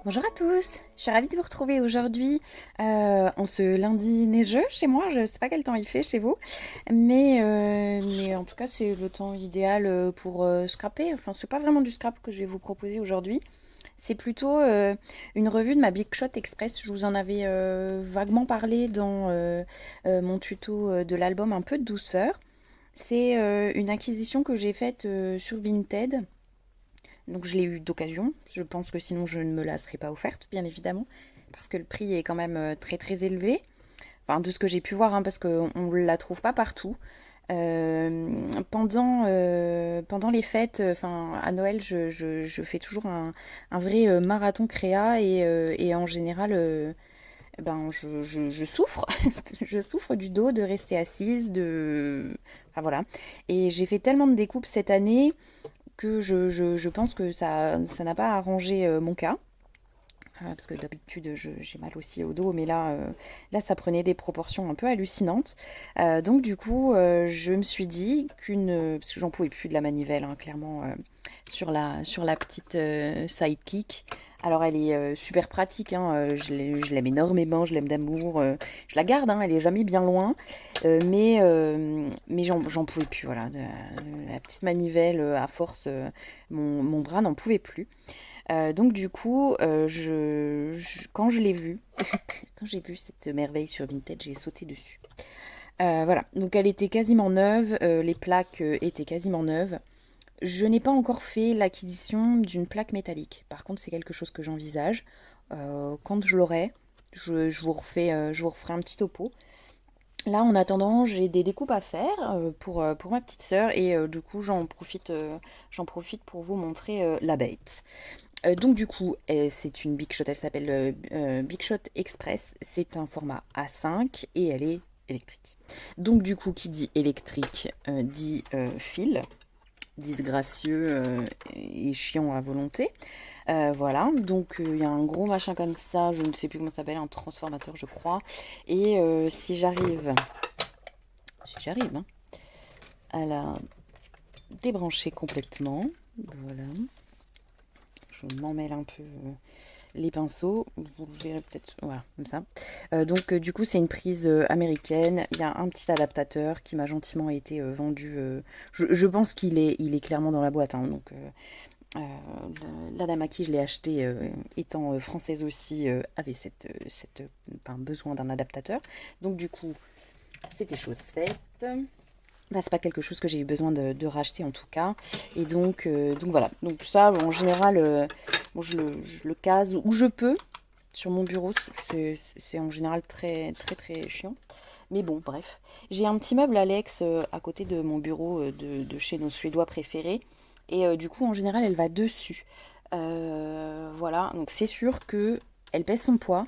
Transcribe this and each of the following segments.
Bonjour à tous, je suis ravie de vous retrouver aujourd'hui en ce lundi neigeux chez moi. Je ne sais pas quel temps il fait chez vous, mais en tout cas c'est le temps idéal pour scraper. Enfin, c'est pas vraiment du scrap que je vais vous proposer aujourd'hui, c'est plutôt une revue de ma Big Shot Express. Je vous en avais vaguement parlé dans mon tuto de l'album Un peu de douceur. C'est une acquisition que j'ai faite sur Vinted. Donc je l'ai eu d'occasion. Je pense que sinon je ne me la serais pas offerte, bien évidemment, parce que le prix est quand même très très élevé. Enfin, de ce que j'ai pu voir, hein, parce qu'on ne la trouve pas partout. Pendant les fêtes, enfin à Noël, je fais toujours un vrai marathon créa et en général, je souffre. Je souffre du dos, de rester assise, de... Enfin voilà. Et j'ai fait tellement de découpes cette année que je pense que ça n'a pas arrangé mon cas. Parce que d'habitude j'ai mal aussi au dos, mais là ça prenait des proportions un peu hallucinantes. Donc du coup je me suis dit qu'une... Parce que j'en pouvais plus de la manivelle, hein, clairement, sur la petite sidekick. Alors elle est super pratique, hein, je l'aime énormément, je l'aime d'amour, je la garde, hein, elle est jamais bien loin, mais j'en pouvais plus, voilà, la petite manivelle, à force, mon bras n'en pouvait plus. Donc du coup, quand je l'ai vue, quand j'ai vu cette merveille sur Vinted, j'ai sauté dessus. Voilà, donc elle était quasiment neuve, les plaques étaient quasiment neuves. Je n'ai pas encore fait l'acquisition d'une plaque métallique. Par contre, c'est quelque chose que j'envisage. Quand je l'aurai, je vous referai un petit topo. Là, en attendant, j'ai des découpes à faire pour ma petite sœur et du coup, j'en profite pour vous montrer la bête. Donc du coup, c'est une Big Shot, elle s'appelle Big Shot Express. C'est un format A5 et elle est électrique. Donc du coup, qui dit électrique dit fil, disgracieux et chiant à volonté. Voilà, donc il y a un gros machin comme ça, je ne sais plus comment ça s'appelle, un transformateur je crois. Et si j'arrive hein, à la débrancher complètement, voilà, je m'emmêle un peu les pinceaux, vous le verrez peut-être, voilà, comme ça. Du coup, c'est une prise américaine. Il y a un petit adaptateur qui m'a gentiment été vendu. Je pense il est clairement dans la boîte, hein, donc la dame à qui je l'ai acheté, étant française aussi, avait enfin, besoin d'un adaptateur. Donc du coup, c'était chose faite. Bah, c'est pas quelque chose que j'ai eu besoin de racheter en tout cas. Et donc voilà. Donc ça, en général, bon, je le case où je peux sur mon bureau. C'est en général très très très chiant. Mais bon, bref. J'ai un petit meuble Alex à côté de mon bureau de chez nos Suédois préférés. Et du coup, en général, elle va dessus. Voilà. Donc c'est sûr que elle pèse son poids.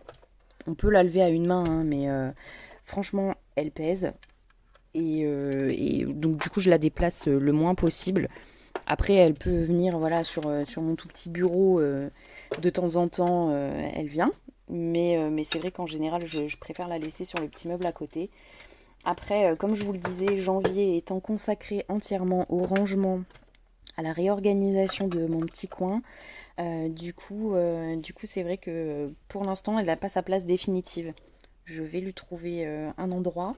On peut la lever à une main, hein, mais franchement, elle pèse. Et donc du coup je la déplace le moins possible. Après elle peut venir voilà sur mon tout petit bureau de temps en temps, elle vient. Mais c'est vrai qu'en général je préfère la laisser sur le petit meuble à côté. Après comme je vous le disais, janvier étant consacré entièrement au rangement, à la réorganisation de mon petit coin. Du coup c'est vrai que pour l'instant elle n'a pas sa place définitive. Je vais lui trouver un endroit.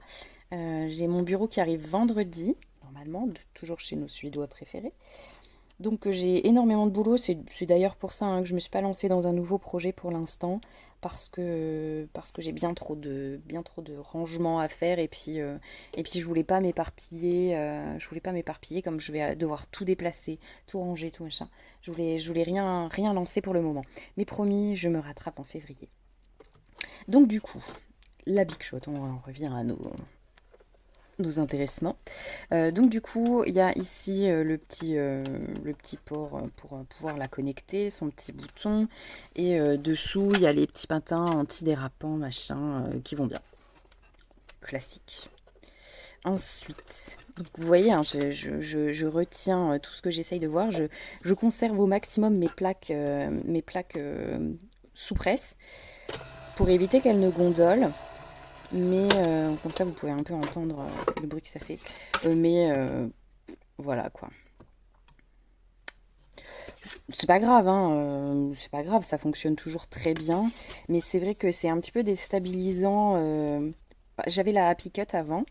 J'ai mon bureau qui arrive vendredi, normalement, toujours chez nos Suédois préférés. Donc j'ai énormément de boulot. C'est d'ailleurs pour ça, hein, que je ne me suis pas lancée dans un nouveau projet pour l'instant, parce que j'ai bien trop de rangements à faire et puis je voulais pas m'éparpiller. Je voulais pas m'éparpiller comme je vais devoir tout déplacer, tout ranger, tout machin. Je voulais rien lancer pour le moment. Mais promis, je me rattrape en février. Donc du coup, la Big Shot, on en revient à nos intéressements. Donc du coup, il y a ici le petit port pour pouvoir la connecter, son petit bouton. Et dessous, il y a les petits patins antidérapants, machin, qui vont bien. Classique. Ensuite, donc vous voyez, hein, je retiens tout ce que j'essaye de voir. Je conserve au maximum mes plaques sous presse pour éviter qu'elles ne gondolent. Mais comme ça, vous pouvez un peu entendre le bruit que ça fait. Mais voilà quoi. C'est pas grave, hein, c'est pas grave, ça fonctionne toujours très bien. Mais c'est vrai que c'est un petit peu déstabilisant. J'avais la Happy Cut avant,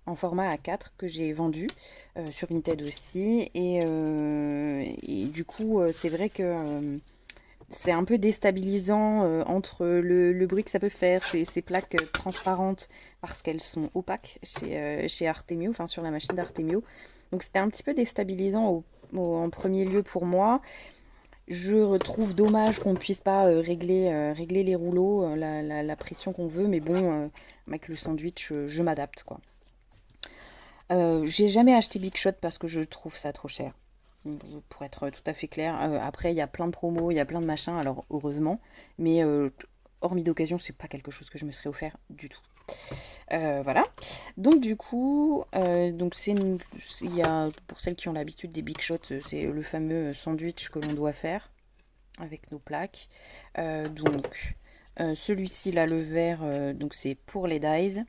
en format A4 que j'ai vendu sur Vinted aussi. Et du coup, c'est vrai que c'est un peu déstabilisant entre le bruit que ça peut faire, ces plaques transparentes, parce qu'elles sont opaques chez Artemio, enfin sur la machine d'Artemio. Donc c'était un petit peu déstabilisant en premier lieu pour moi. Je trouve dommage qu'on ne puisse pas régler les rouleaux, la pression qu'on veut, mais bon, avec le sandwich, je m'adapte, quoi. J'ai jamais acheté Big Shot parce que je trouve ça trop cher. Pour être tout à fait clair. Après, il y a plein de promos, il y a plein de machins, alors heureusement. Mais hormis d'occasion, c'est pas quelque chose que je me serais offert du tout. Voilà. Donc du coup, donc il y a, pour celles qui ont l'habitude des Big Shots, c'est le fameux sandwich que l'on doit faire avec nos plaques. Celui-ci là, le vert, donc c'est pour les dies.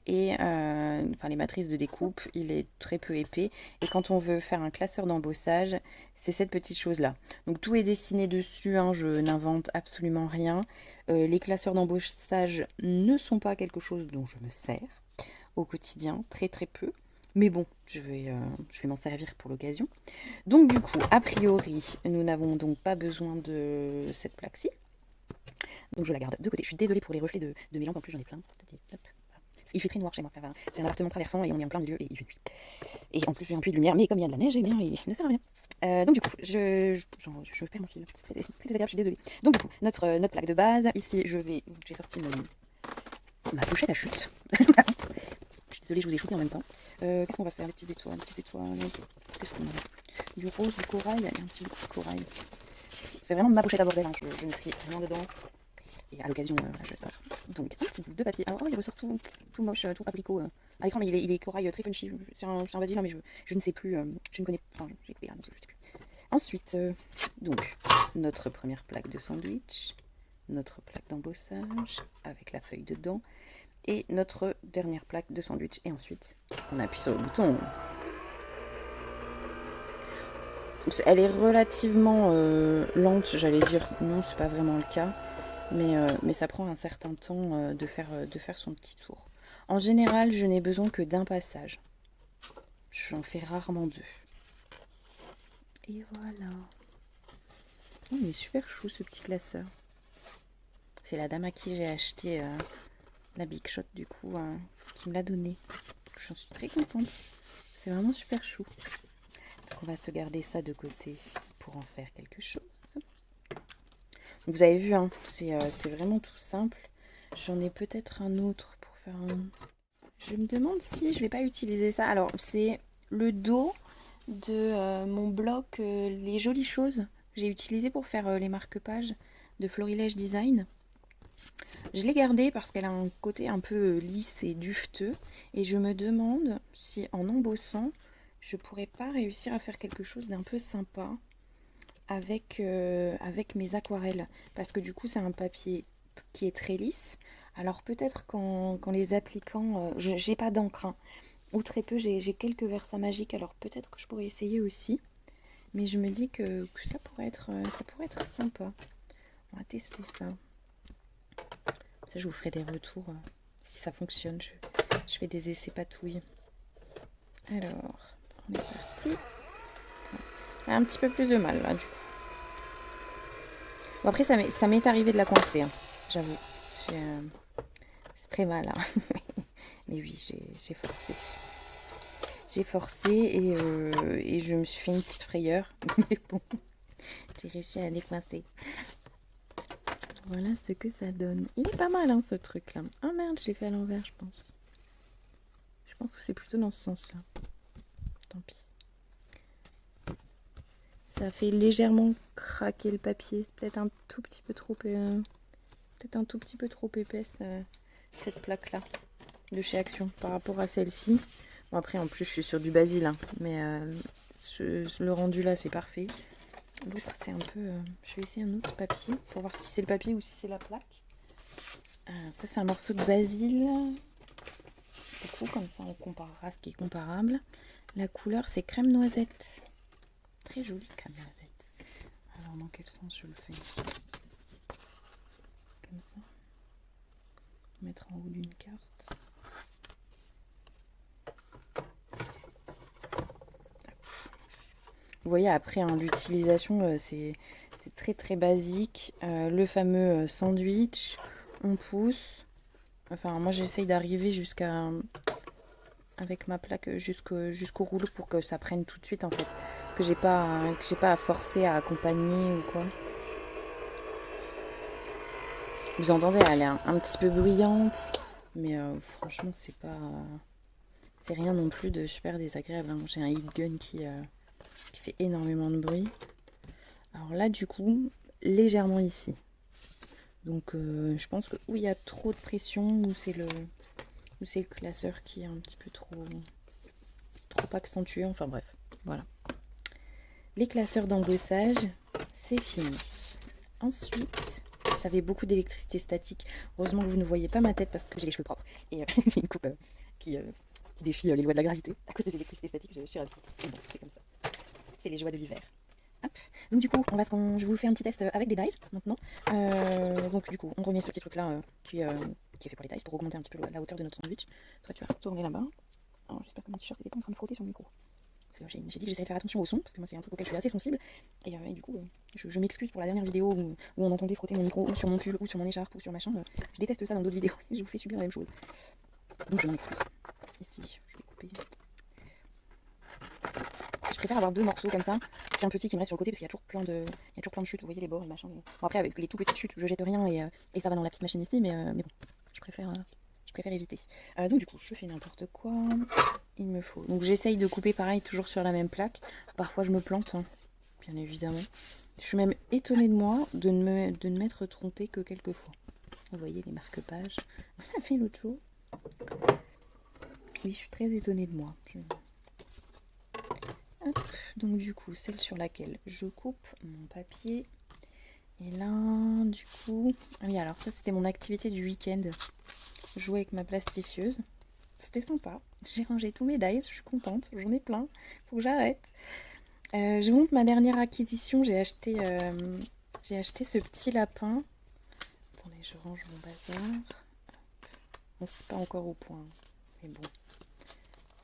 Et enfin, les matrices de découpe, il est très peu épais. Et quand on veut faire un classeur d'embossage, c'est cette petite chose-là. Donc tout est dessiné dessus, hein, je n'invente absolument rien. Les classeurs d'embossage ne sont pas quelque chose dont je me sers au quotidien, très très peu. Mais bon, je vais m'en servir pour l'occasion. Donc du coup, a priori, nous n'avons donc pas besoin de cette plaque-ci. Donc je la garde de côté. Je suis désolée pour les reflets de mes lampes, en plus j'en ai plein. Hop. Il fait très noir chez moi. Enfin, j'ai un appartement traversant et on est en plein milieu et il fait nuit. Et en plus j'ai un puits de lumière, mais comme il y a de la neige, eh bien, il ne sert à rien. Donc du coup, je perds mon fil. C'est très désagréable, je suis désolée. Donc du coup, notre plaque de base. Ici, j'ai sorti ma pochette à chute. Je suis désolée, je vous ai shooté en même temps. Qu'est-ce qu'on va faire? Les petites étoiles. Qu'est-ce qu'on a? Du rose, du corail. Il y a un petit bout de corail. C'est vraiment ma pochette à bordel, hein. Je ne trie rien dedans. Et à l'occasion, je sors. Donc, un petit bout de papier. Alors, oh, il ressort tout moche, tout abricot à l'écran, mais il est corail très punchy. C'est un vasile, mais je ne sais plus. Je ne connais pas. Enfin, j'ai coupé là, donc je ne sais plus. Ensuite, donc, notre première plaque de sandwich, notre plaque d'embossage avec la feuille dedans, et notre dernière plaque de sandwich. Et ensuite, on appuie sur le bouton. Elle est relativement lente, j'allais dire. Non, c'est pas vraiment le cas. Mais ça prend un certain temps de faire son petit tour. En général, je n'ai besoin que d'un passage. J'en fais rarement deux. Et voilà. Oh, il est super chou ce petit classeur. C'est la dame à qui j'ai acheté la Big Shot du coup, qui me l'a donné. J'en suis très contente. C'est vraiment super chou. Donc on va se garder ça de côté pour en faire quelque chose. Vous avez vu, hein, c'est vraiment tout simple. J'en ai peut-être un autre pour faire un... Je me demande si je vais pas utiliser ça. Alors, c'est le dos de mon bloc Les Jolies Choses. J'ai utilisé pour faire les marque-pages de Florilège Design. Je l'ai gardé parce qu'elle a un côté un peu lisse et dufteux. Et je me demande si en embossant, je pourrais pas réussir à faire quelque chose d'un peu sympa avec mes aquarelles. Parce que du coup, c'est un papier qui est très lisse. Alors peut-être qu'en les appliquant, j'ai pas d'encre, hein, ou très peu, j'ai quelques versas magiques, alors peut-être que je pourrais essayer aussi. Mais je me dis que ça pourrait être sympa. On va tester ça. Ça, je vous ferai des retours si ça fonctionne. Je fais des essais patouilles. Alors, on est parti. Un petit peu plus de mal là, du coup. Bon, après, ça m'est arrivé de la coincer, hein, j'avoue. C'est très mal, hein. Mais oui, j'ai forcé. J'ai forcé et je me suis fait une petite frayeur. Mais bon, j'ai réussi à la décoincer. Voilà ce que ça donne. Il est pas mal, hein, ce truc-là. Ah merde, je l'ai fait à l'envers, je pense. Je pense que c'est plutôt dans ce sens-là. Tant pis. Ça fait légèrement craquer le papier. C'est peut-être un tout petit peu trop... peut-être un tout petit peu trop épaisse, cette plaque-là, de chez Action, par rapport à celle-ci. Bon, après, en plus, je suis sur du basil, hein, mais le rendu là, c'est parfait. L'autre, c'est un peu... je vais essayer un autre papier pour voir si c'est le papier ou si c'est la plaque. Ça, c'est un morceau de basil. Du coup, comme ça, on comparera ce qui est comparable. La couleur, c'est crème noisette. Très jolie crème noisette. Alors dans quel sens je le fais? Comme ça. Mettre en haut d'une carte. Vous voyez après hein, l'utilisation c'est très très basique. Le fameux sandwich, on pousse. Enfin moi j'essaye d'arriver jusqu'à avec ma plaque jusqu'au rouleau pour que ça prenne tout de suite en fait. Que j'ai pas à forcer à accompagner ou quoi. Vous entendez, elle est un petit peu bruyante, mais franchement c'est rien non plus de super désagréable. Hein. J'ai un heat gun qui fait énormément de bruit. Alors là du coup, légèrement ici. Donc je pense que où il y a trop de pression, où c'est le classeur qui est un petit peu trop accentué. Enfin bref, voilà. Les classeurs d'embossage, c'est fini. Ensuite, ça fait beaucoup d'électricité statique. Heureusement que vous ne voyez pas ma tête parce que j'ai les cheveux propres. Et j'ai une coupe qui défie les lois de la gravité. À cause de l'électricité statique, je suis ravie. Bon, c'est comme ça. C'est les joies de l'hiver. Hop. Donc du coup, je vous fais un petit test avec des dies maintenant. Donc du coup, on remet ce petit truc-là qui est fait pour les dies, pour augmenter un petit peu la hauteur de notre sandwich. Toi, tu vas tourner là-bas. Alors j'espère que mon t-shirt n'était pas en train de frotter sur le micro. J'ai dit que j'essayais de faire attention au son, parce que moi c'est un truc auquel je suis assez sensible. Et du coup, je m'excuse pour la dernière vidéo où on entendait frotter mon micro ou sur mon pull ou sur mon écharpe ou sur machin. Je déteste ça dans d'autres vidéos et je vous fais subir la même chose. Donc je m'en excuse. Ici, je vais couper. Je préfère avoir deux morceaux comme ça, qu'un petit qui me reste sur le côté parce qu'il y a toujours plein de chutes. Vous voyez les bords, les machins. Bon, après, avec les tout petites chutes, je jette rien et ça va dans la petite machine ici, mais bon, je préfère éviter. Donc du coup, je fais n'importe quoi. Il me faut. Donc j'essaye de couper pareil, toujours sur la même plaque. Parfois je me plante, hein, bien évidemment. Je suis même étonnée de moi de ne m'être trompée que quelques fois. Vous voyez les marque-pages. On a fait l'autre jour. Oui, je suis très étonnée de moi. Hop. Donc du coup, celle sur laquelle je coupe mon papier. Et là, du coup... Ah oui, alors ça c'était mon activité du week-end. Jouer avec ma plastifieuse. C'était sympa. J'ai rangé tous mes dies, je suis contente. J'en ai plein. Faut que j'arrête. Je vous montre ma dernière acquisition. J'ai acheté ce petit lapin. Attendez, je range mon bazar. Bon, c'est pas encore au point. Mais bon,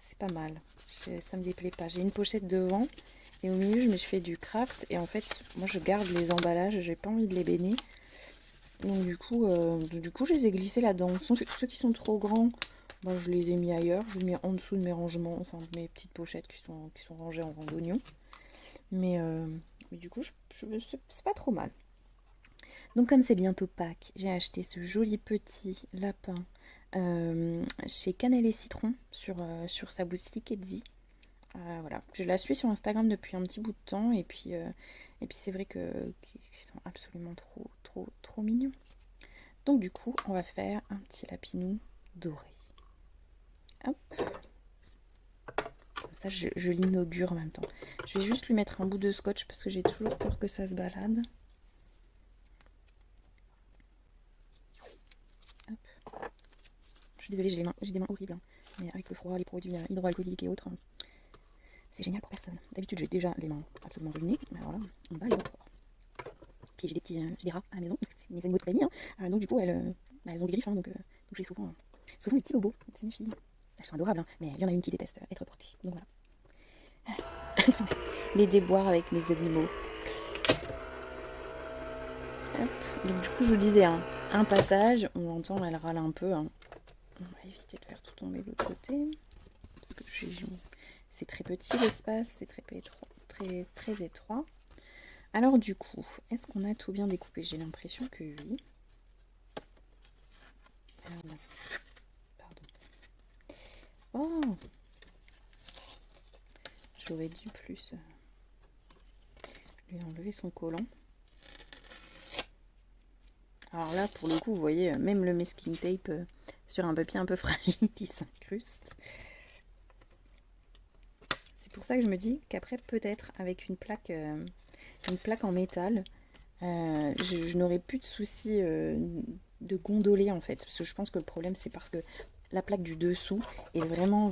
c'est pas mal. Ça me déplaît pas. J'ai une pochette devant. Et au milieu, je me suis fait du craft. Et en fait, moi, je garde les emballages. J'ai pas envie de les bénir. Donc du coup, je les ai glissés là-dedans. Ceux qui sont trop grands, ben, je les ai mis ailleurs. Je les ai mis en dessous de mes rangements, enfin de mes petites pochettes qui sont rangées en rang d'oignons. Mais du coup, c'est pas trop mal. Donc comme c'est bientôt Pâques, j'ai acheté ce joli petit lapin chez Cannelle et Citron sur sa boutique Etsy. Voilà, je la suis sur Instagram depuis un petit bout de temps et puis c'est vrai qu'ils sont absolument trop mignons. Donc du coup, on va faire un petit lapinou doré. Hop. Comme ça, je l'inaugure en même temps. Je vais juste lui mettre un bout de scotch parce que j'ai toujours peur que ça se balade. Hop. Je suis désolée, j'ai des mains horribles. Hein. Mais avec le froid, les produits hydroalcooliques et autres, c'est génial pour personne. D'habitude, j'ai déjà les mains absolument ruinées. Mais alors là, on bat les autres. Puis j'ai des rats à la maison. C'est mes animaux de compagnie. Hein. Donc du coup, elles ont des griffes. Hein, donc j'ai souvent des petits bobos. C'est mes filles. Elles sont adorables. Hein, mais il y en a une qui déteste être portée. Donc voilà. Les déboires avec mes animaux. Hop. Donc du coup, je vous disais, hein, un passage. On entend, elle râle un peu. Hein. On va éviter de faire tout tomber de l'autre côté. Parce que c'est très petit l'espace. C'est très étroit. Alors du coup, est-ce qu'on a tout bien découpé? J'ai l'impression que oui. Non. Pardon. Oh, j'aurais dû plus lui enlever son collant. Alors là, pour le coup, vous voyez, même le masking tape sur un papier un peu fragile, il s'incruste. C'est pour ça que je me dis qu'après, peut-être, avec une plaque en métal, je n'aurai plus de soucis de gondoler en fait. Parce que je pense que le problème, c'est parce que la plaque du dessous est vraiment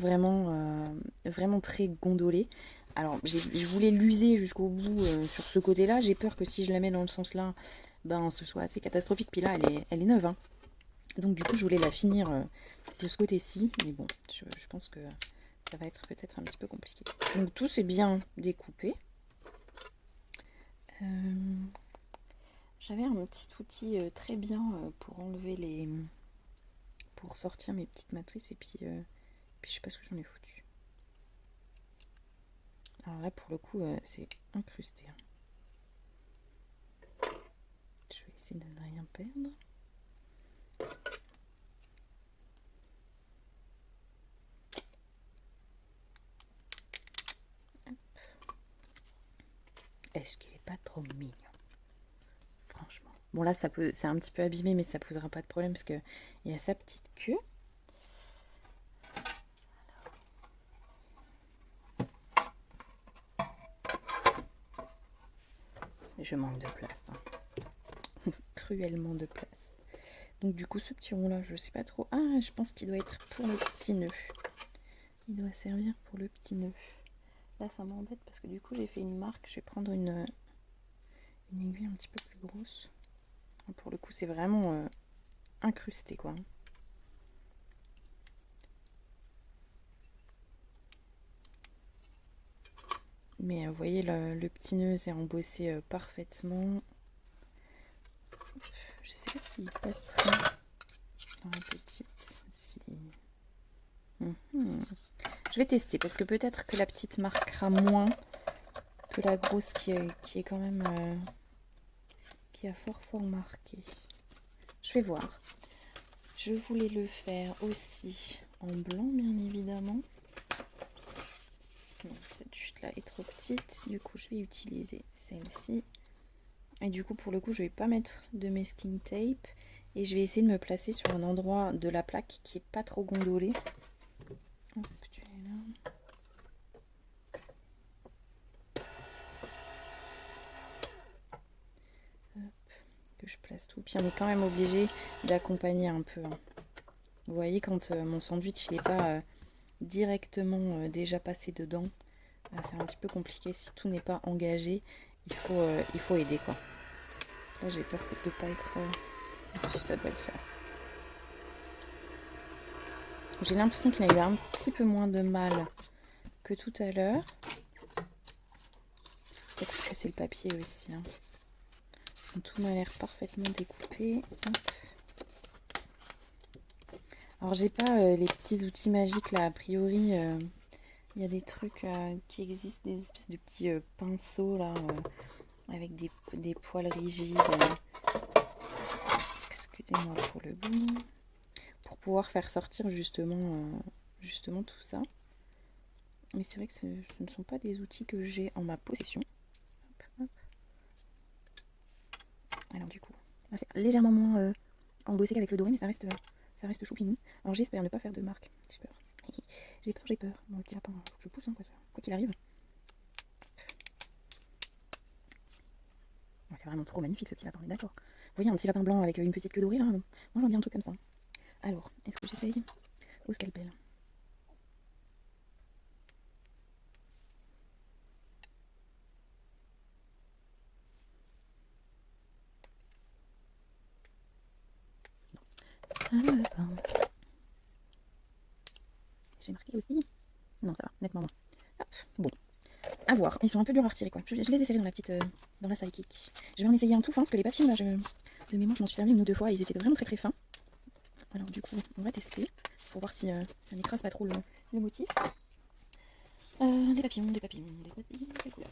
très gondolée. Alors, je voulais l'user jusqu'au bout sur ce côté-là. J'ai peur que si je la mets dans le sens là, ben ce soit assez catastrophique. Puis là, elle est neuve, hein. Donc du coup, je voulais la finir de ce côté-ci. Mais bon, je pense que ça va être peut-être un petit peu compliqué. Donc tout c'est bien découpé. J'avais un petit outil très bien pour enlever les... pour sortir mes petites matrices. Et puis je sais pas ce que j'en ai foutu. Alors là, pour le coup, c'est incrusté, hein. Je vais essayer de ne rien perdre. Est-ce qu'il est pas trop mignon? Franchement. Bon là, c'est un petit peu abîmé, mais ça posera pas de problème parce qu'il y a sa petite queue. Je manque de place, hein. Cruellement de place. Donc du coup, ce petit rond là, je sais pas trop. Ah, je pense qu'il doit être pour le petit nœud. Il doit servir pour le petit nœud. Là, ça m'embête parce que du coup, j'ai fait une marque. Je vais prendre une aiguille un petit peu plus grosse. Pour le coup, c'est vraiment incrusté, quoi. Mais vous voyez, le petit nœud s'est embossé parfaitement. Je sais pas s'il passerait dans la petite. Si... Je vais tester parce que peut-être que la petite marquera moins que la grosse qui est quand même... qui a fort marqué. Je vais voir. Je voulais le faire aussi en blanc, bien évidemment. Non, cette chute-là est trop petite. Du coup, je vais utiliser celle-ci. Et du coup, pour le coup, je vais pas mettre de masking tape. Et je vais essayer de me placer sur un endroit de la plaque qui est pas trop gondolé. Hop, tu es là. Hop, que je place tout. Puis on est quand même obligé d'accompagner un peu, hein. Vous voyez, quand mon sandwich n'est pas directement déjà passé dedans, c'est un petit peu compliqué. Si tout n'est pas engagé, il faut aider, quoi. Là, j'ai peur de ne pas être... si ça doit le faire. J'ai l'impression qu'il a eu un petit peu moins de mal que tout à l'heure. Peut-être que c'est le papier aussi, hein. Tout m'a l'air parfaitement découpé. Hop. Alors j'ai pas les petits outils magiques là, a priori il y a des trucs qui existent, des espèces de petits pinceaux là avec des poils rigides. Excusez-moi pour le bruit. Pour pouvoir faire sortir justement tout ça. Mais c'est vrai que ce ne sont pas des outils que j'ai en ma possession. Hop, hop. Alors du coup, là c'est légèrement moins embossé qu'avec le doré, mais ça reste choupinou. Alors j'espère ne pas faire de marque. J'ai peur. J'ai peur. Bon, le petit lapin, faut que je pousse, hein, quoi qu'il arrive. C'est vraiment trop magnifique ce petit lapin, on est d'accord. Vous voyez un petit lapin blanc avec une petite queue dorée là. Moi j'en bien un truc comme ça. Alors, est-ce que j'essaye au scalpel? J'ai marqué aussi. Non, ça va, nettement moins. Hop, bon. À voir. Ils sont un peu durs à retirer, quoi. Je les essayerai dans la petite... dans la sidekick. Je vais en essayer un tout fin, parce que les papiers, là, de mémoire, je m'en suis servi une ou deux fois, et ils étaient vraiment très fins. Alors du coup, on va tester, pour voir si ça n'écrase pas trop le motif. Des papillons, quelle couleur?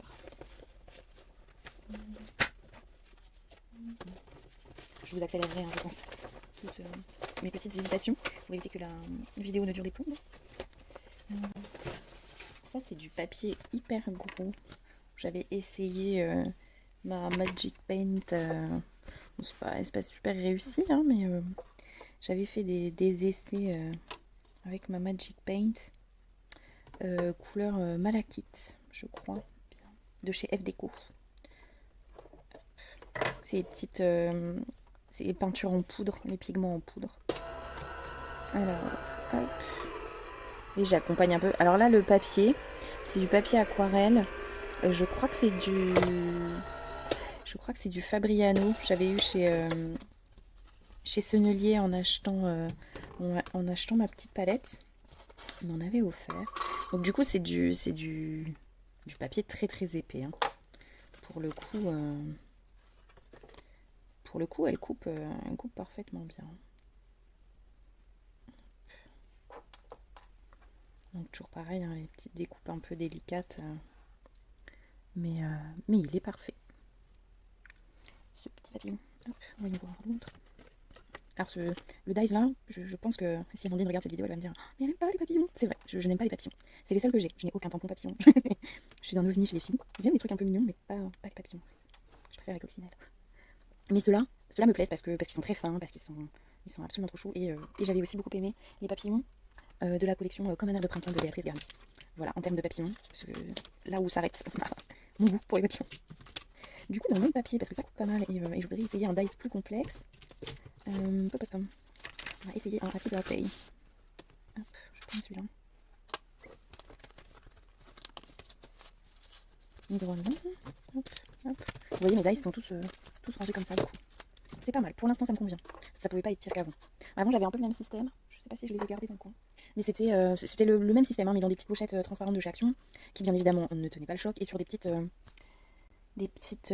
Je vous accélérerai, hein, je pense, toutes mes petites hésitations, pour éviter que la vidéo ne dure des plombes. Ça, c'est du papier hyper gros. J'avais essayé ma Magic Paint. C'est pas super réussi, hein, mais j'avais fait des essais avec ma Magic Paint. Couleur malachite, je crois, de chez F Déco. C'est les petites... c'est les peintures en poudre, les pigments en poudre. Alors, hop. Et j'accompagne un peu. Alors là, le papier, C'est du papier aquarelle. Je crois que c'est du Fabriano. J'avais eu chez Sennelier en achetant ma petite palette. Il m'en avait offert. Donc du coup, c'est du papier très très épais. Hein. Pour le coup, elle coupe parfaitement bien. Donc toujours pareil, hein, les petites découpes un peu délicates. Mais il est parfait. Ce petit papillon. Hop, on va y voir l'autre. Alors le dies là, je pense que si Amandine regarde cette vidéo, elle va me dire mais elle n'aime pas les papillons. C'est vrai, je n'aime pas les papillons. C'est les seuls que j'ai. Je n'ai aucun tampon papillon. Je suis un ovni chez les filles. J'aime les trucs un peu mignons, mais pas les papillons. Je préfère les coccinelles. Mais ceux-là me plaisent parce qu'ils sont très fins, parce qu'ils sont absolument trop choux. Et j'avais aussi beaucoup aimé les papillons de la collection Comme un air de printemps de Béatrice Garbi. Voilà, en termes de papillons, là où s'arrête mon goût pour les papillons. Du coup, dans le même papier, parce que ça coupe pas mal, et je voudrais essayer un dice plus complexe. On va essayer un Happy Birthday. Hop, je prends celui-là. Voilà. Hop, hop. Vous voyez, mes dice sont tous rangés comme ça, du coup. C'est pas mal. Pour l'instant, ça me convient. Ça pouvait pas être pire qu'avant. Avant, j'avais un peu le même système. Je sais pas si je les ai gardés dans le coin. Mais c'était le même système, hein, mais dans des petites pochettes transparentes de chez Action, qui bien évidemment ne tenaient pas le choc, et sur des petites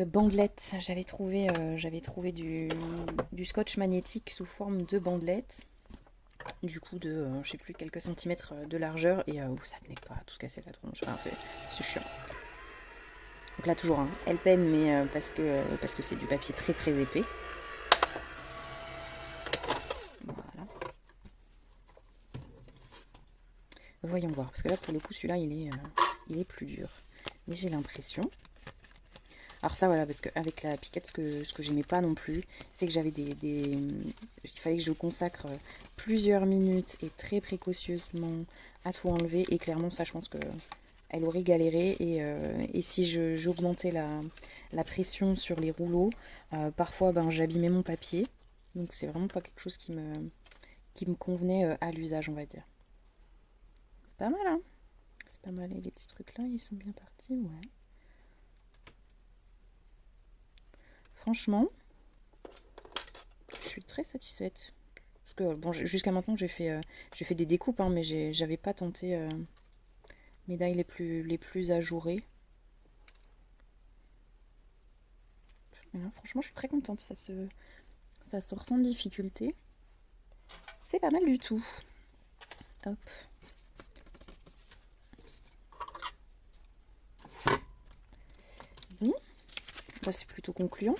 bandelettes. J'avais trouvé du scotch magnétique sous forme de bandelettes. Du coup, de je sais plus, quelques centimètres de largeur, et ça tenait pas à tout se casser la tronche. Enfin, c'est chiant. Donc là, toujours, hein, elle peine, mais parce que c'est du papier très très épais. Voilà. Voyons voir, parce que là, pour le coup, celui-là, il est plus dur. Mais j'ai l'impression. Alors ça, voilà, parce qu'avec la piquette, ce que j'aimais pas non plus, c'est que j'avais il fallait que je consacre plusieurs minutes et très précautionneusement à tout enlever. Et clairement, ça, je pense que elle aurait galéré. Et si j'augmentais la pression sur les rouleaux, parfois, j'abîmais mon papier. Donc c'est vraiment pas quelque chose qui me convenait à l'usage, on va dire. C'est pas mal, hein? C'est pas mal. Et les petits trucs là, ils sont bien partis, ouais. Franchement, je suis très satisfaite. Parce que bon, jusqu'à maintenant, j'ai fait des découpes, hein, mais j'avais pas tenté mes die les plus ajourées. Là, franchement, je suis très contente. Ça se ressent de difficulté. C'est pas mal du tout. Hop. Bon, bah, c'est plutôt concluant.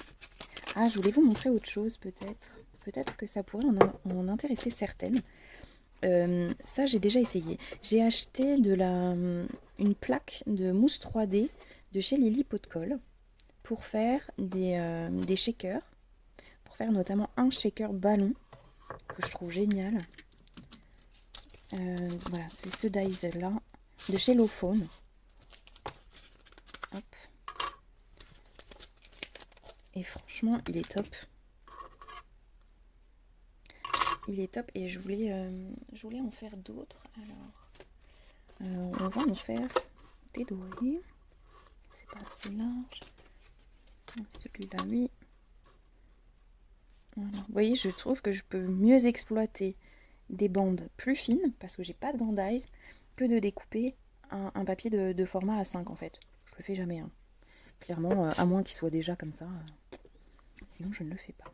Ah, je voulais vous montrer autre chose peut-être. Peut-être que ça pourrait en intéresser certaines. Ça, j'ai déjà essayé. J'ai acheté une plaque de mousse 3D de chez Lily Pot de Colle pour faire des shakers. Pour faire notamment un shaker ballon que je trouve génial. Voilà, c'est ce dies là de chez Lowphone. Hop. Et franchement, il est top. Il est top et je voulais en faire d'autres. Alors, on va en faire des dorés. C'est pas assez large. Celui-là, oui. Voilà. Vous voyez, je trouve que je peux mieux exploiter des bandes plus fines, parce que j'ai pas de grand dies, que de découper un papier de format A5 en fait. Je le fais jamais. Hein. Clairement, à moins qu'il soit déjà comme ça. Sinon, je ne le fais pas.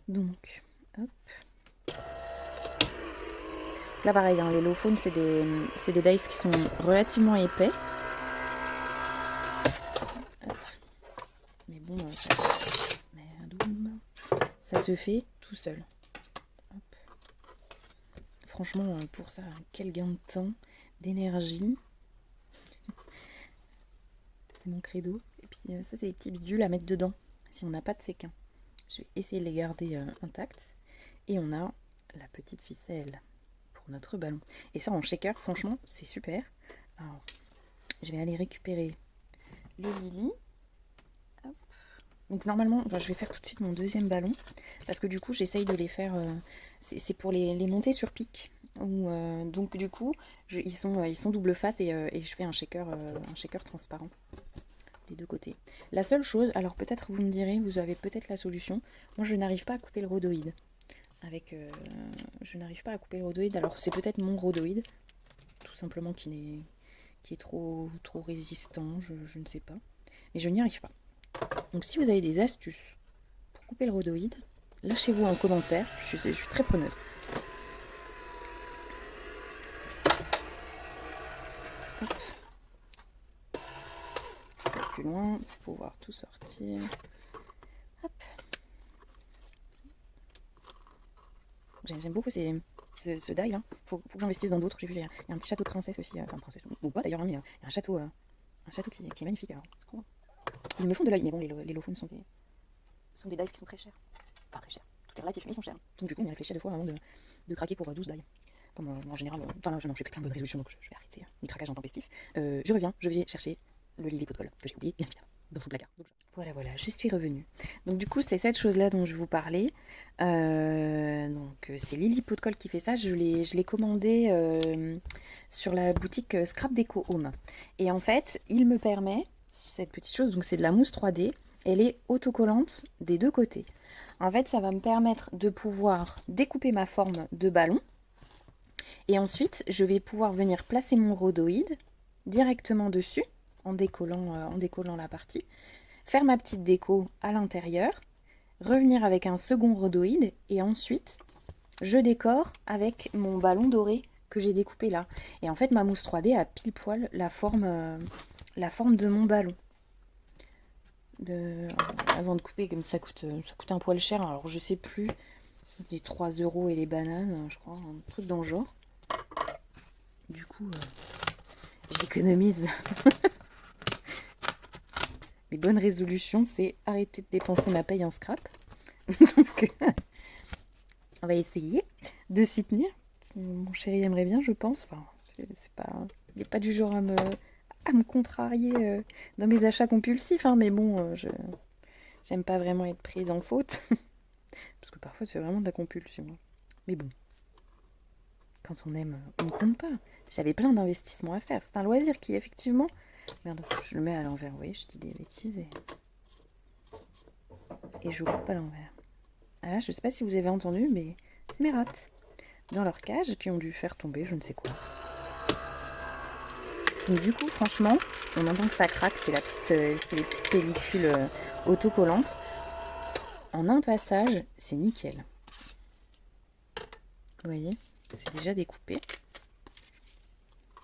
Donc, hop. Là, pareil, hein, les Lowphone, c'est des dice qui sont relativement épais. Hop. Mais bon, ça se fait tout seul. Hop. Franchement, pour ça, quel gain de temps, d'énergie. C'est mon credo. Et puis ça, c'est les petits bidules à mettre dedans, si on n'a pas de séquin. Je vais essayer de les garder intacts. Et on a la petite ficelle pour notre ballon. Et ça, en shaker, franchement, c'est super. Alors, je vais aller récupérer le Lily. Hop. Donc normalement, je vais faire tout de suite mon deuxième ballon. Parce que du coup, j'essaye de les faire... c'est pour les monter sur pic. Donc du coup, ils sont double face et je fais un shaker transparent des deux côtés. La seule chose, alors peut-être vous me direz, vous avez peut-être la solution. Moi, je n'arrive pas à couper le rhodoïde. Je n'arrive pas à couper le rhodoïde. Alors c'est peut-être mon rhodoïde, tout simplement qui est trop résistant, je ne sais pas. Mais je n'y arrive pas. Donc si vous avez des astuces pour couper le rhodoïde, lâchez-vous en commentaire, je suis très preneuse. Hop. Plus loin pour pouvoir tout sortir. Hop. J'aime beaucoup ce die là. Faut que j'investisse dans d'autres. J'ai vu, il y a un petit château de princesse aussi. Enfin, princesse, ou pas d'ailleurs, hein, mais il y a un château qui est magnifique. Alors. Ils me font de l'œil, mais bon, les low phones sont des dice qui sont très chers. Enfin, très chers. Tout est relatif, mais ils sont chers. Donc, du coup, on y réfléchit à deux fois avant de craquer pour 12 die. Comme en général, enfin, je fais plein de bonnes résolutions, donc je vais arrêter mes craquages intempestifs. Je reviens, je vais chercher le Lily pot de colle que j'ai oublié, bien évidemment, dans son placard. Donc, voilà, je suis revenue. Donc du coup, c'est cette chose-là dont je vous parlais. Donc c'est Lily pot de colle qui fait ça. Je l'ai commandé sur la boutique Scrap Deco Home. Et en fait, il me permet, cette petite chose, donc c'est de la mousse 3D, elle est autocollante des deux côtés. En fait, ça va me permettre de pouvoir découper ma forme de ballon. Et ensuite, je vais pouvoir venir placer mon rhodoïde directement dessus, en décollant la partie, faire ma petite déco à l'intérieur, revenir avec un second rhodoïde, et ensuite, je décore avec mon ballon doré que j'ai découpé là. Et en fait, ma mousse 3D a pile poil la forme de mon ballon. Avant de couper, comme ça coûte un poil cher, alors je sais plus, les 3 € et les bananes, je crois, un truc dans le genre. Du coup, j'économise. Mes bonnes résolutions, c'est arrêter de dépenser ma paye en scrap. Donc, on va essayer de s'y tenir. Mon chéri aimerait bien, je pense. Enfin, c'est pas, il n'est pas du genre à me contrarier dans mes achats compulsifs, hein, mais bon, j'aime pas vraiment être prise en faute. Parce que parfois, c'est vraiment de la compulsion. Mais bon, quand on aime, on ne compte pas. J'avais plein d'investissements à faire. C'est un loisir qui, effectivement... Merde, je le mets à l'envers, vous voyez, je dis des bêtises et je coupe à l'envers. Ah là, je sais pas si vous avez entendu, mais c'est mes rats dans leur cage qui ont dû faire tomber je ne sais quoi. Donc du coup, franchement, on entend que ça craque, c'est les petites pellicules autocollantes. En un passage, c'est nickel. Vous voyez, c'est déjà découpé.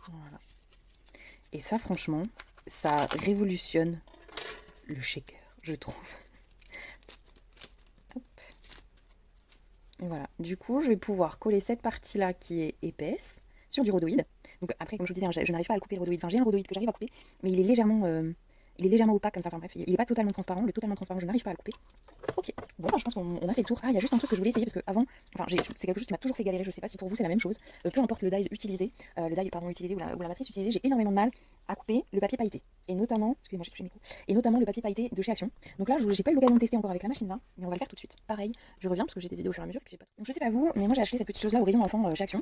Voilà. Et ça, franchement, ça révolutionne le shaker, je trouve. Hop. Et voilà. Du coup, je vais pouvoir coller cette partie-là qui est épaisse sur du rhodoïde. Donc après, comme je vous disais, je n'arrive pas à le couper le rhodoïde. Enfin, j'ai un rhodoïde que j'arrive à couper, mais il est légèrement opaque comme ça. Enfin bref, il n'est pas totalement transparent. Le totalement transparent, je n'arrive pas à le couper. Ok. Bon, je pense qu'on a fait le tour. Ah, il y a juste un truc que je voulais essayer parce que avant, enfin, c'est quelque chose qui m'a toujours fait galérer. Je sais pas si pour vous c'est la même chose. Peu importe le die utilisé, utilisé ou la matrice utilisée, j'ai énormément de mal à couper le papier pailleté. Et notamment, excusez-moi, j'ai touché le micro. Et notamment le papier pailleté de chez Action. Donc là, j'ai pas eu l'occasion de tester encore avec la machine là, mais on va le faire tout de suite. Pareil, je reviens parce que j'ai des idées au fur et à mesure. Donc je sais pas vous, mais moi j'ai acheté cette petite chose là au rayon enfant chez Action.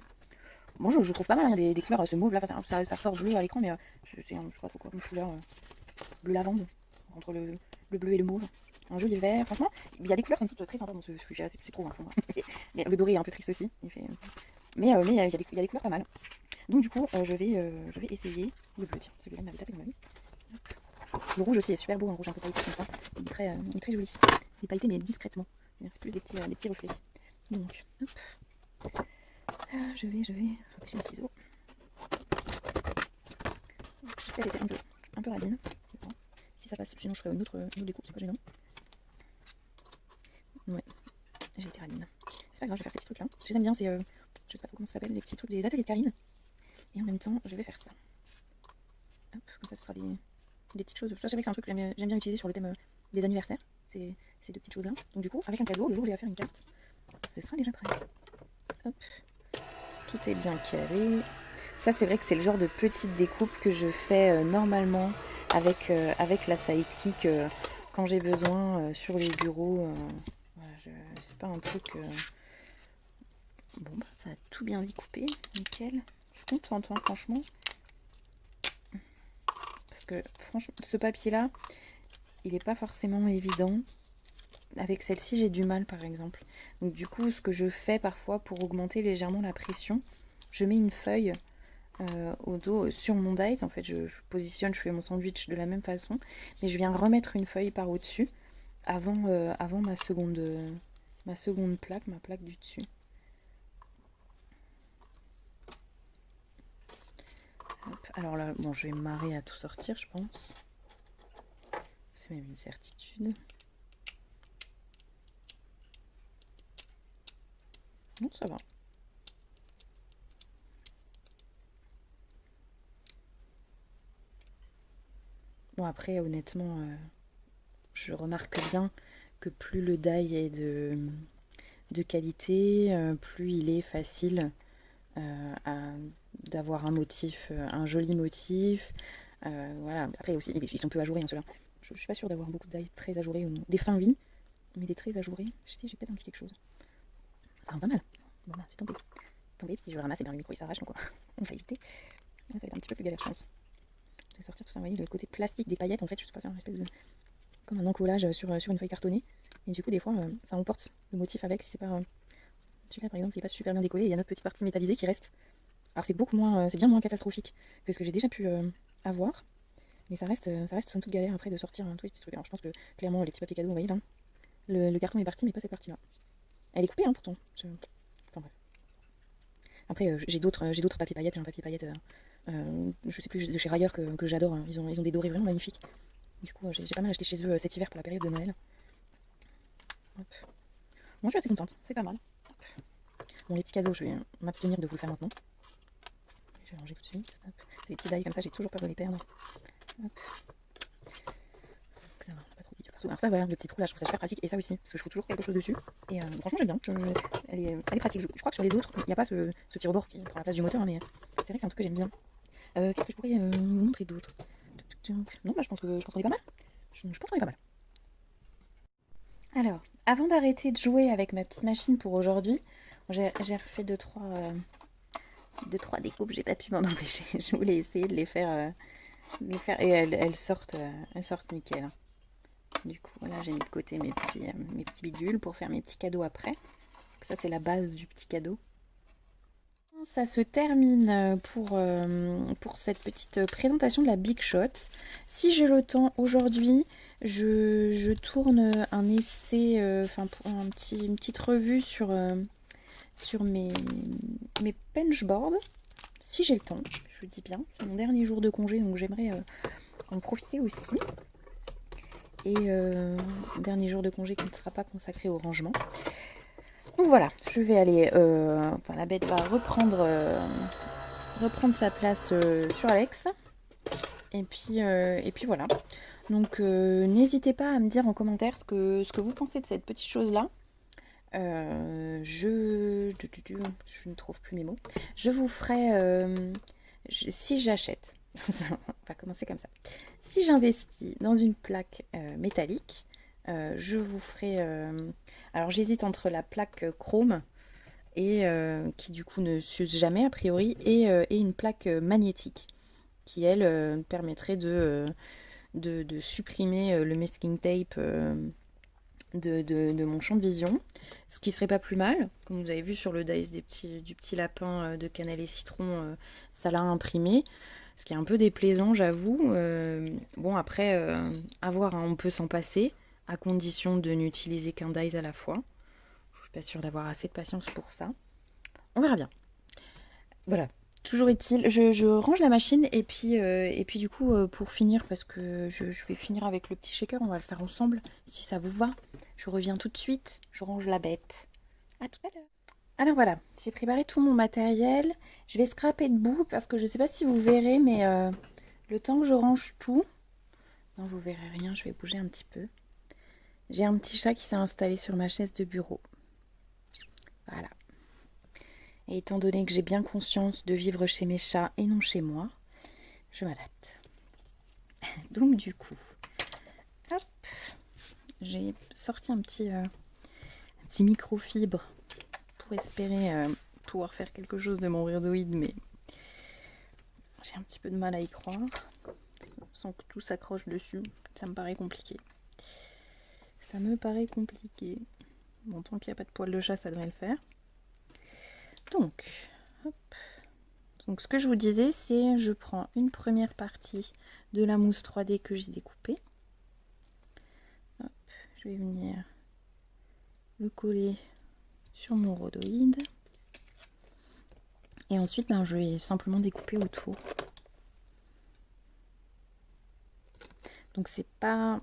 Bon, je trouve pas mal, hein, des couleurs, ce mauve là, ça ressort bleu à l'écran, mais je sais pas trop quoi, une couleur bleu lavande, entre le bleu et le mauve. Un joli vert, franchement, il y a des couleurs qui sont toutes très sympas, bon, c'est trop, hein, le doré est un peu triste aussi, mais il y a des couleurs pas mal. Donc du coup, je vais essayer le bleu, tiens, celui-là m'avait tapé dans la nuit. Le rouge aussi est super beau, un rouge un peu pailleté comme ça, il est très joli, il est pailleté mais discrètement, c'est plus des petits reflets. Donc, hop. Je vais repêcher mes ciseaux. J'ai peut-être été un peu radine. Si ça passe, sinon je ferai une autre découpe, c'est pas gênant. Ouais, j'ai été radine. C'est pas grave, je vais faire ces petits trucs là. Je les aime bien, c'est, je sais pas trop comment ça s'appelle, les petits trucs des ateliers de Karine. Et en même temps, je vais faire ça. Hop, comme ça, ce sera des petites choses. Ça, c'est vrai que c'est un truc que j'aime bien utiliser sur le thème des anniversaires. Ces deux petites choses là. Donc du coup, avec un cadeau, le jour où j'ai à faire une carte, ce sera déjà prêt. Hop. Tout est bien calé. Ça, c'est vrai que c'est le genre de petite découpe que je fais normalement avec la sidekick quand j'ai besoin sur les bureaux. Voilà, c'est pas un truc Bon, bah, ça a tout bien découpé, nickel. Je suis contente, hein, franchement. Parce que, franchement, ce papier-là, il n'est pas forcément évident. Avec celle-ci, j'ai du mal, par exemple. Donc, du coup, ce que je fais parfois pour augmenter légèrement la pression, je mets une feuille au dos sur mon dice. En fait, je positionne, je fais mon sandwich de la même façon. Mais je viens remettre une feuille par au-dessus avant ma seconde plaque, ma plaque du dessus. Hop. Alors là, bon, je vais me marrer à tout sortir, je pense. C'est même une certitude. Non, ça va. Bon, après, honnêtement, je remarque bien que plus le die est de qualité, plus il est facile d'avoir un motif, un joli motif. Voilà. Après aussi, ils sont peu ajourés, hein, ceux-là. Je suis pas sûre d'avoir beaucoup de die très ajourés. Des fins, oui, mais des traits ajourés, j'ai peut-être un petit quelque chose. Ça rend pas mal. Bon, bah, c'est tombé. C'est tombé, si je le ramasse, et bien le micro il s'arrache, donc on va éviter. Là, ça va être un petit peu plus galère, je pense. De sortir tout ça, vous voyez, le côté plastique des paillettes, en fait, je sais pas, c'est une espèce de. Comme un encollage sur une feuille cartonnée. Et du coup, des fois, ça emporte le motif avec, si c'est pas. Celui-là, par exemple, il est pas super bien décollé, il y a notre petite partie métallisée qui reste. Alors, c'est beaucoup moins. C'est bien moins catastrophique que ce que j'ai déjà pu avoir. Mais ça reste somme toute galère après de sortir tous les petits trucs. Alors, je pense que clairement, les petits papiers cadeaux, vous voyez là, le carton est parti, mais pas cette partie-là. Elle est coupée, hein, pourtant. Enfin, bref. Après, j'ai d'autres papiers paillettes. J'ai un papier paillettes, je sais plus, de chez Rayer que j'adore. Hein. Ils ont des dorés vraiment magnifiques. Du coup, j'ai pas mal acheté chez eux cet hiver pour la période de Noël. Hop. Moi, je suis assez contente. C'est pas mal. Hop. Bon, les petits cadeaux, je vais m'abstenir de vous le faire maintenant. Je vais ranger tout de suite. Hop. C'est des petits dailles comme ça, j'ai toujours peur de les perdre. Hop. Donc ça va, on n'a pas trop oublié partout. Alors ça, voilà, le petit trou là, je trouve ça super pratique. Et ça aussi, parce que je fous toujours quelque chose dessus. Et franchement, j'aime bien. Elle est pratique. Je crois que sur les autres, il n'y a pas ce petit rebord qui prend la place du moteur, hein, mais c'est vrai que c'est un truc que j'aime bien. Qu'est-ce que je pourrais vous montrer d'autre? Non, bah, je pense qu'on est pas mal. Je pense qu'on est pas mal. Alors, avant d'arrêter de jouer avec ma petite machine pour aujourd'hui, j'ai refait deux, trois découpes, j'ai pas pu m'en empêcher. Je voulais essayer de les faire et elles sortent nickel. Hein. Du coup, voilà, j'ai mis de côté mes petits bidules pour faire mes petits cadeaux après. Donc ça, c'est la base du petit cadeau. Ça se termine pour cette petite présentation de la Big Shot. Si j'ai le temps aujourd'hui, je tourne un essai, une petite revue sur mes penchboards. Si j'ai le temps, je vous dis bien. C'est mon dernier jour de congé, donc j'aimerais en profiter aussi. Et dernier jour de congé qui ne sera pas consacré au rangement. Donc voilà, je vais aller. La bête va reprendre sa place sur Alex. Et puis voilà. Donc n'hésitez pas à me dire en commentaire ce que vous pensez de cette petite chose-là. Je ne trouve plus mes mots. Je vous ferai. Si j'achète, on va commencer comme ça. Si j'investis dans une plaque métallique, je vous ferai. Alors j'hésite entre la plaque chrome et qui du coup ne s'use jamais a priori et une plaque magnétique qui elle permettrait de supprimer le masking tape de mon champ de vision, ce qui serait pas plus mal. Comme vous avez vu sur le dice du petit lapin de cannelle et citron, ça l'a imprimé, ce qui est un peu déplaisant, j'avoue. Bon, après, à voir, hein, on peut s'en passer, à condition de n'utiliser qu'un dice à la fois. Je suis pas sûre d'avoir assez de patience pour ça. On verra bien. Voilà. Toujours est-il, je range la machine et puis du coup pour finir, parce que je vais finir avec le petit shaker, on va le faire ensemble si ça vous va. Je reviens tout de suite, je range la bête. À tout à l'heure. Alors voilà, j'ai préparé tout mon matériel. Je vais scraper debout parce que je ne sais pas si vous verrez, mais le temps que je range tout, non vous verrez rien, je vais bouger un petit peu. J'ai un petit chat qui s'est installé sur ma chaise de bureau. Voilà. Et étant donné que j'ai bien conscience de vivre chez mes chats et non chez moi, je m'adapte. Donc du coup, hop, j'ai sorti un petit microfibre pour espérer pouvoir faire quelque chose de mon rhodoïde, mais j'ai un petit peu de mal à y croire. Sans que tout s'accroche dessus, ça me paraît compliqué. Ça me paraît compliqué. Bon, tant qu'il n'y a pas de poil de chat, ça devrait le faire. Donc, hop. Donc ce que je vous disais, c'est je prends une première partie de la mousse 3D que j'ai découpée. Hop, je vais venir le coller sur mon rhodoïde. Et ensuite, je vais simplement découper autour. Donc c'est pas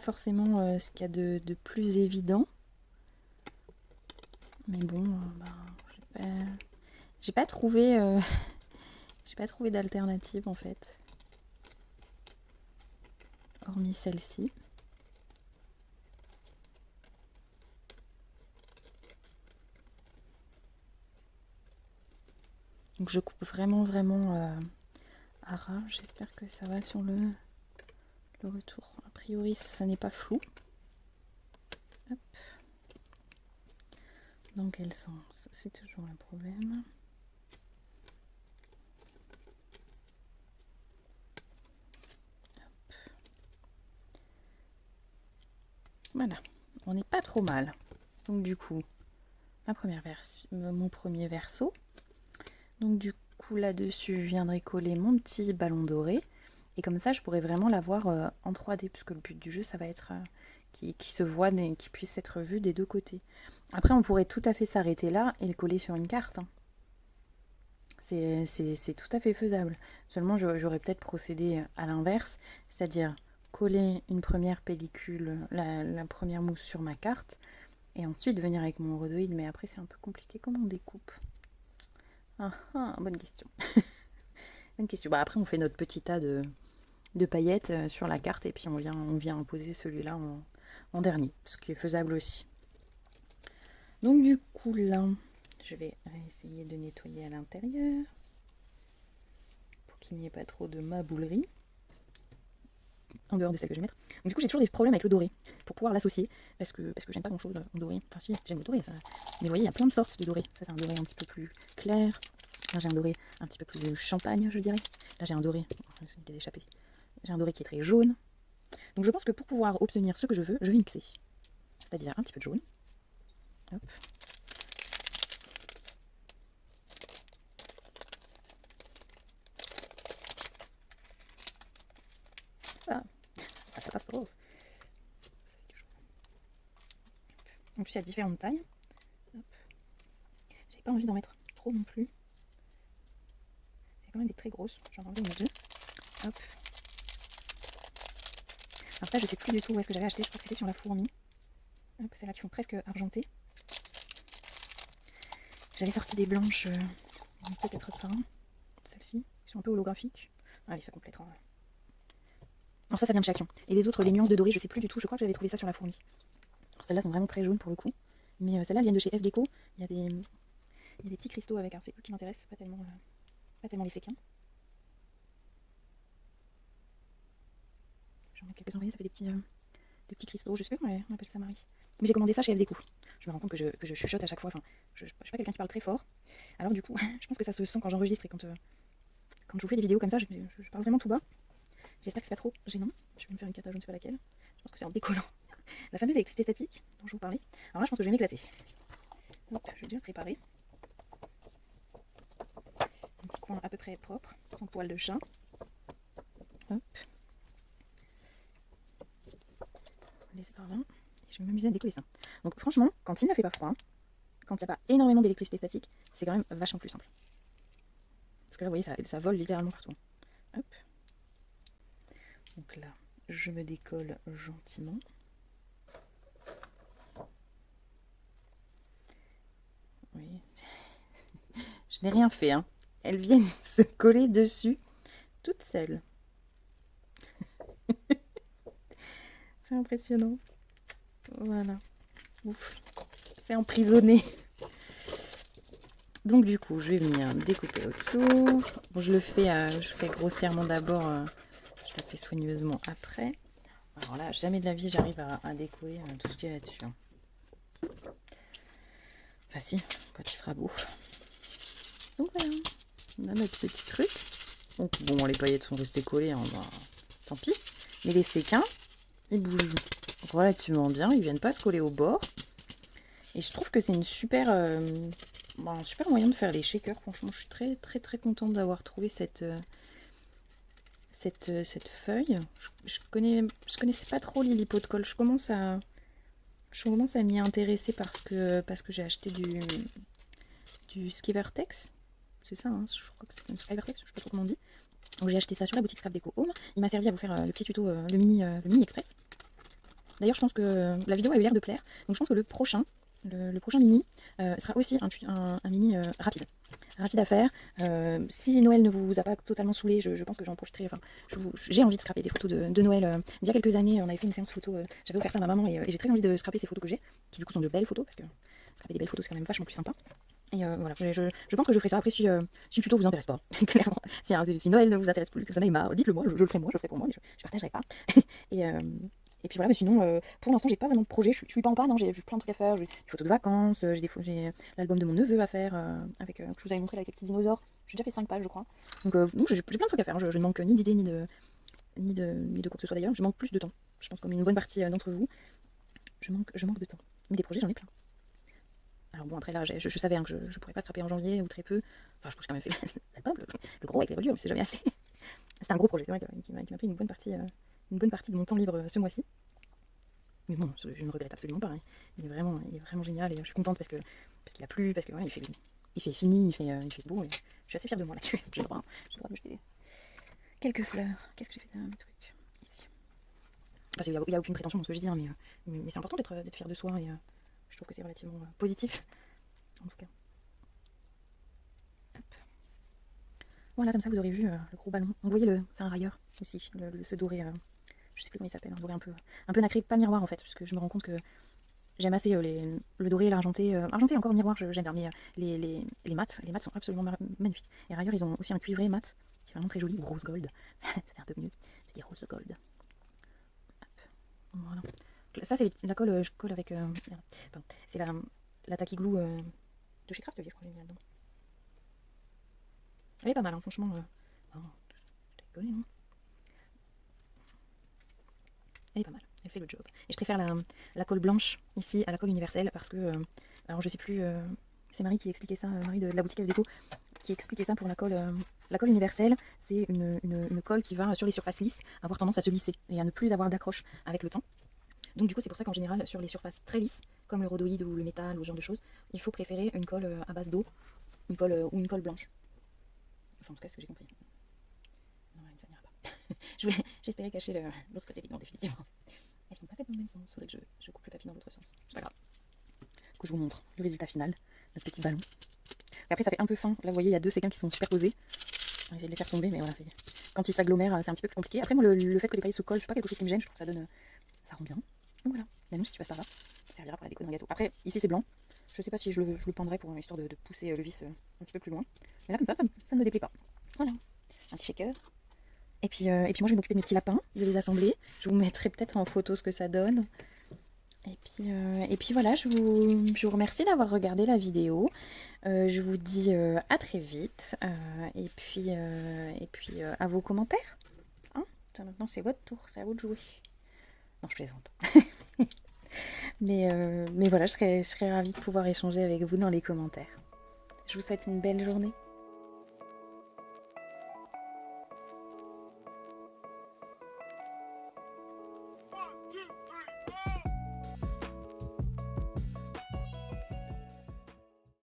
forcément ce qu'il y a de plus évident. Mais bon, j'ai pas trouvé j'ai pas trouvé d'alternative en fait. Hormis celle-ci. Donc je coupe vraiment à ras. J'espère que ça va sur le retour. A priori, ça n'est pas flou. Hop. Dans quel sens? C'est toujours un problème. Hop. Voilà, on n'est pas trop mal. Donc du coup, mon premier verso. Donc du coup là-dessus, je viendrai coller mon petit ballon doré. Et comme ça, je pourrais vraiment l'avoir en 3D, puisque le but du jeu, ça va être qui se voit, qui puisse être vu des deux côtés. Après, on pourrait tout à fait s'arrêter là et le coller sur une carte. Hein. C'est tout à fait faisable. Seulement, j'aurais peut-être procédé à l'inverse, c'est-à-dire coller une première pellicule, la première mousse sur ma carte, et ensuite venir avec mon rhodoïde. Mais après, c'est un peu compliqué. Comment on découpe? Bonne question. Bonne question. Après, on fait notre petit tas de paillettes sur la carte et puis on vient imposer celui-là en dernier, ce qui est faisable aussi. Donc du coup là, je vais essayer de nettoyer à l'intérieur pour qu'il n'y ait pas trop de maboulerie en dehors de celle que je vais mettre. Donc du coup j'ai toujours des problèmes avec le doré pour pouvoir l'associer parce que j'aime pas grand chose en doré. Enfin si, j'aime le doré ça. Mais vous voyez, il y a plein de sortes de doré. Ça c'est un doré un petit peu plus clair. Là j'ai un doré un petit peu plus champagne je dirais. Là j'ai un doré, il est échappé. J'ai un doré qui est très jaune. Donc je pense que pour pouvoir obtenir ce que je veux, je vais mixer. C'est-à-dire un petit peu de jaune. Hop. Ah, la catastrophe. En plus, il y a différentes tailles. J'avais pas envie d'en mettre trop non plus. C'est quand même des très grosses. J'en ai enlevé une ou deux. Hop. Alors ça, je sais plus du tout où est-ce que j'avais acheté. Je crois que c'était sur la fourmi. Hop, c'est là qui font presque argenté. J'avais sorti des blanches, peut-être pas. Celles-ci, qui sont un peu holographiques. Allez, ça complétera. Alors ça vient de chez Action. Et les autres, les nuances de doré, je sais plus du tout. Je crois que j'avais trouvé ça sur la fourmi. Celles-là sont vraiment très jaunes pour le coup. Mais celles-là, elles viennent de chez F Déco. Il y a des petits cristaux avec. Alors c'est eux qui m'intéressent, pas tellement les séquins. J'en ai quelques-uns, vous voyez, ça fait des petits cristaux. Je sais pas comment on appelle ça, Marie. Mais j'ai commandé ça chez F Déco. Je me rends compte que je chuchote à chaque fois. Enfin, je suis pas quelqu'un qui parle très fort. Alors du coup, je pense que ça se sent quand j'enregistre et quand je vous fais des vidéos comme ça, je parle vraiment tout bas. J'espère que c'est pas trop gênant. Je vais me faire une cata, je ne sais pas laquelle. Je pense que c'est en décollant. La fameuse électricité statique dont je vous parlais. Alors là, je pense que je vais m'éclater. Hop, je vais déjà préparer. Un petit coin à peu près propre, sans poil de chat. Hop. On va laisser par là. Et je vais m'amuser à décoller ça. Donc franchement, quand il ne fait pas froid, quand il n'y a pas énormément d'électricité statique, c'est quand même vachement plus simple. Parce que là, vous voyez, ça vole littéralement partout. Hop. Donc là, je me décolle gentiment. Oui. Je n'ai rien fait, hein. Elles viennent se coller dessus toutes seules. C'est impressionnant. Voilà. Ouf. C'est emprisonné. Donc du coup, je vais venir découper autour. Bon, je fais grossièrement d'abord. Je le fais soigneusement après. Alors là, jamais de la vie, j'arrive à découler tout ce qu'il y a là-dessus. Hein. Enfin si, quand il fera beau. Donc voilà, on a notre petit truc. Donc bon, les paillettes sont restées collées, hein, bah, tant pis. Mais les séquins, ils bougent donc relativement bien, ils viennent pas se coller au bord. Et je trouve que c'est une super, un super moyen de faire les shakers. Franchement, je suis très très très contente d'avoir trouvé cette feuille. Je connaissais pas trop Lily Pot de Colle. Je commence à m'y intéresser parce que j'ai acheté du Skivertex. C'est ça, hein, je crois que c'est un Skivertex, je sais pas trop comment on dit. Donc j'ai acheté ça sur la boutique Scrap Déco Home. Il m'a servi à vous faire le petit tuto, le mini express. D'ailleurs, je pense que la vidéo a eu l'air de plaire. Donc je pense que le prochain mini sera aussi un mini rapide. Rapide à faire. Si Noël ne vous a pas totalement saoulé, je pense que j'en profiterai. Enfin, j'ai envie de scraper des photos de Noël. Il y a quelques années, on avait fait une séance photo. J'avais offert ça à ma maman et j'ai très envie de scraper ces photos que j'ai, qui du coup sont de belles photos, parce que scraper des belles photos c'est quand même vachement plus sympa. Et voilà, je pense que je ferai ça. Après, si le tuto vous intéresse pas, clairement, si Noël ne vous intéresse plus, que ça n'aille marre, dites-le moi, je le ferai moi, je le ferai pour moi, mais je partagerai pas. et, et puis voilà, mais sinon, pour l'instant, j'ai pas vraiment de projet, je suis pas en panne, hein, j'ai plein de trucs à faire, j'ai des photos de vacances, j'ai l'album de mon neveu à faire, avec, que je vous avais montré avec les petits dinosaures. J'ai déjà fait 5 pages, je crois. Donc, j'ai plein de trucs à faire, je ne manque ni d'idées, ni de quoi que ce soit d'ailleurs, je manque plus de temps. Je pense comme une bonne partie d'entre vous, je manque de temps. Mais des projets, j'en ai plein. Alors bon, après là, je savais hein, que je pourrais pas scraper en janvier ou très peu. Enfin, je pense que j'ai quand même fait l'album, le gros avec les reliures, mais c'est jamais assez. C'était un gros projet, c'est vrai, qui m'a pris une bonne partie de mon temps libre ce mois-ci. Mais bon, je ne regrette absolument pas. Hein. Il est vraiment génial et je suis contente parce qu'il a plu, parce que ouais, il fait fini, il fait beau. Et je suis assez fière de moi là-dessus. J'ai le droit de me jeter quelques fleurs. Qu'est-ce que j'ai fait d'un truc ici? Enfin, il n'y a aucune prétention dans ce que je dis, hein, mais c'est important d'être fier de soi et je trouve que c'est relativement positif. En tout cas. Hop. Voilà, comme ça vous aurez vu le gros ballon. Donc, vous voyez, c'est un railleur aussi, ce doré. Je sais plus comment il s'appelle, un doré un peu nacré, pas miroir en fait, parce que je me rends compte que j'aime assez le doré et l'argenté. Argenté encore miroir, j'aime bien, mais les mats sont absolument magnifiques. Et railleurs, ils ont aussi un cuivré mat qui est vraiment très joli, ou rose gold. Ça fait un peu mieux, je dis rose gold. Hop. Voilà. Ça, c'est la colle, je colle avec. Pardon. C'est la Tacky Glue de chez Craftelier, je crois, là-dedans. Elle est pas mal, hein, franchement. Oh, je t'ai rigolé, non? Elle est pas mal, elle fait le job. Et je préfère la colle blanche ici à la colle universelle parce que, alors je sais plus, c'est Marie qui expliquait ça, Marie de la boutique Déco, qui expliquait ça pour la colle universelle. C'est une colle qui va sur les surfaces lisses avoir tendance à se lisser et à ne plus avoir d'accroche avec le temps. Donc du coup c'est pour ça qu'en général sur les surfaces très lisses, comme le rhodoïde ou le métal ou ce genre de choses, il faut préférer une colle à base d'eau, une colle blanche. Enfin en tout cas c'est ce que j'ai compris. Non, ça n'ira pas. J'espérais cacher l'autre côté, non définitivement. Elles sont pas faites dans le même sens, faudrait que je coupe le papier dans l'autre sens. C'est pas grave. Du coup je vous montre le résultat final, notre petit ballon. Et après ça fait un peu fin, là vous voyez il y a deux séquins qui sont superposés. On va essayer de les faire tomber, mais voilà, quand ils s'agglomèrent c'est un petit peu plus compliqué. Après moi le fait que les paillettes se collent, c'est pas quelque chose qui me gêne, je trouve que ça rend bien. Donc voilà, la mousse si tu passes par là, ça servira pour la déco d'un gâteau. Après ici c'est blanc, je sais pas si je le peindrai pour histoire de pousser le vis un petit peu plus loin. Mais là comme ça ne me déplaît pas. Voilà, un petit shaker. Et puis moi je vais m'occuper de mes petits lapins, de les assembler. Je vous mettrai peut-être en photo ce que ça donne. Et puis voilà, je vous remercie d'avoir regardé la vidéo. Je vous dis à très vite. Et puis à vos commentaires. Hein, maintenant c'est votre tour, c'est à vous de jouer. Non, je plaisante. mais voilà, je serais ravie de pouvoir échanger avec vous dans les commentaires. Je vous souhaite une belle journée.